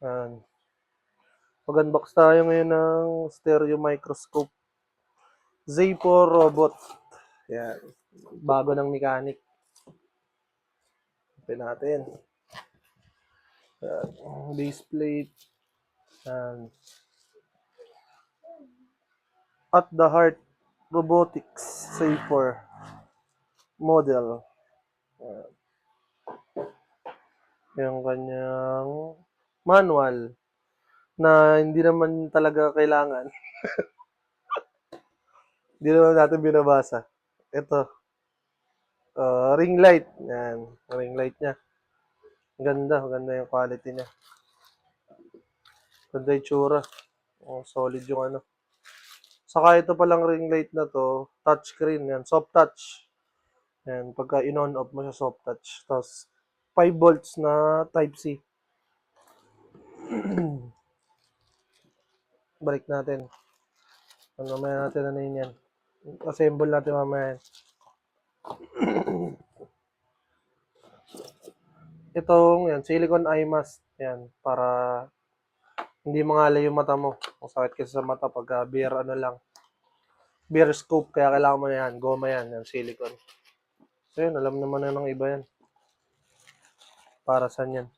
Yan. Mag-unbox tayo ngayon ng stereo microscope. Z4 Robot. Yan. Bago ng mechanic. Open natin. Yan. Base plate. Yan. At the Heart Robotics Z4 model. Yan. Yung kanyang manual na hindi naman talaga kailangan. Hindi naman natin binabasa. Ito, ring light. Yan, ring light niya. Ganda, ganda yung quality niya. Ganda yung tsura. Oh, solid yung ano. Saka ito palang ring light na to, touchscreen. Yan, soft touch. Yan, pagka in-on off mo siya, soft touch. Tapos, 5 volts na Type-C. Balik natin. Mamaya natin ano yun yan. Assemble natin mamaya. Itong, yan, silicone eye mask. Yan, para hindi mangalay yung mata mo. Kung sakit kasi sa mata pag beer ano lang. Beer scope, kaya kailangan mo na yan. Goma yan, yan, silicone. So yun, alam naman na ng iba yan. Para saan yan.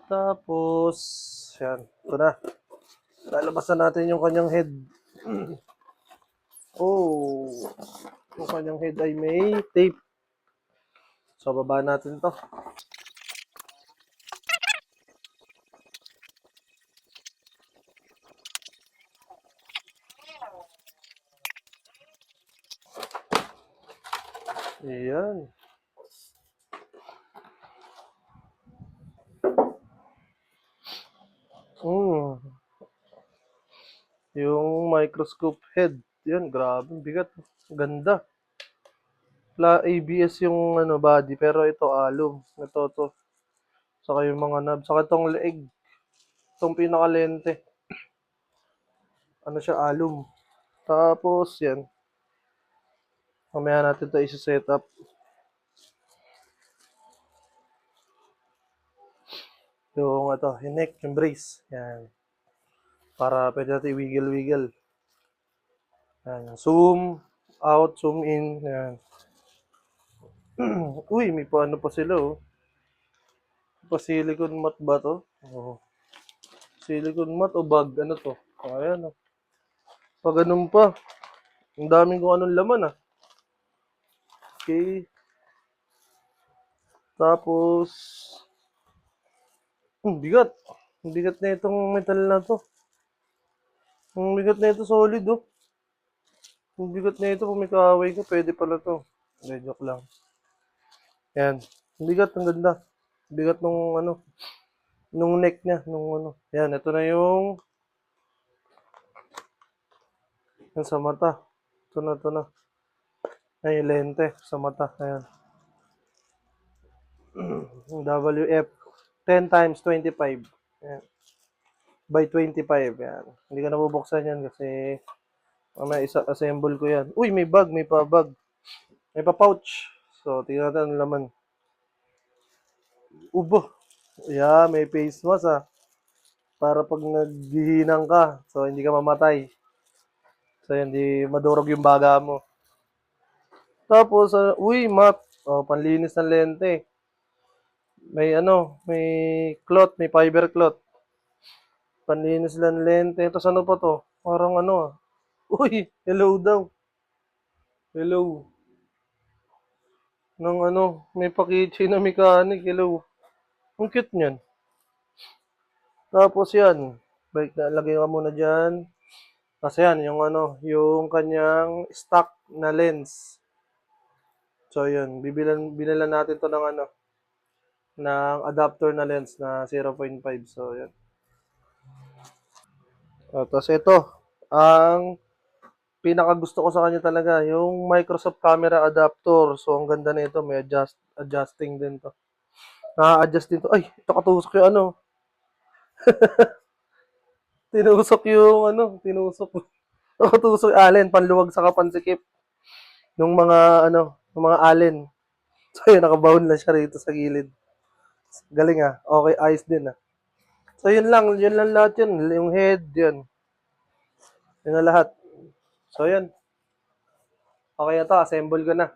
Tapos, yan, ito na. Lalabasan natin yung kanyang head. Oh, yung kanyang head ay may tape. So, baba natin to. Ayan. Mm. Yung microscope head. Yan, grabe. Bigat. Ganda. ABS yung ano, body, pero ito alum. Ito to. Saka yung mga knob. Saka itong leeg. Itong pinaka-lente. Ano siya, alum. Tapos, yan. Mamaya natin ito isa-set up. Yung ito, yung neck, yung brace. Yan. Para pwede natin i-wiggle-wiggle. Yan. Zoom out, zoom in. Yan. Uy, may paano pa sila, oh. Pa silicone mat ba to? Oh. Silicone mat o bag? Ano to? Ayan, oh. Pa ganun pa. Ang daming kung anong laman, ah. Okay. Tapos, bigat. Ang bigat na itong metal na to. Ang bigat na ito, solid, oh. Ang bigat na ito, kung may kaaway ka, pwede pala to. Hindi, joke lang. Yan. Ang bigat, ang ganda. Bigat nung ano, nung neck niya, nung ano. Yan, ito na yung sa mata. Ito na. Ay, yung lente sa mata. Ayan. WF. 10 times 25. Ayan. By 25. Yan. Hindi ka nabubuksan yan kasi mamaya isa-assemble ko yan. Uy, may bag, may pa-bag. May pa-pouch. So, tingnan natin ang laman. Ubo. Yeah, may face mask, ah. Para pag naghihinang ka, so hindi ka mamatay. So, hindi madurog yung baga mo. Tapos, uy, mat. Oh, panlinis ng lente. May ano, may cloth, may fiber cloth. Panlinis lang lente. Tapos ano pa to? Parang ano, ah. Uy, hello daw. Hello. Nang ano, may pakichi na mechanic. Hello. Ang cute niyan. Tapos yan. Balik na, lagay ka muna dyan. Kasi yan, yung ano, yung kanyang stock na lens. So yun, binilan natin to ng ano, ng adapter na lens na 0.5. So yan. Tapos ito, ang pinakagusto ko sa kanya talaga, yung Microsoft Camera Adapter. So ang ganda nito, may adjusting din to. Na-adjust din to. Ay, ito katusok yung ano. Tinusok yung ano, tinusok. Ito katusok yung allen, panluwag sa kapansikip. Nung mga ano, ng mga allen. So yun, nakabound na siya rito sa gilid. Galing ah. Okay, ayos din ah. So yun lang lahat yun. Yung head, yun. Yun na lahat. So yun. Okay na to, assemble ko na.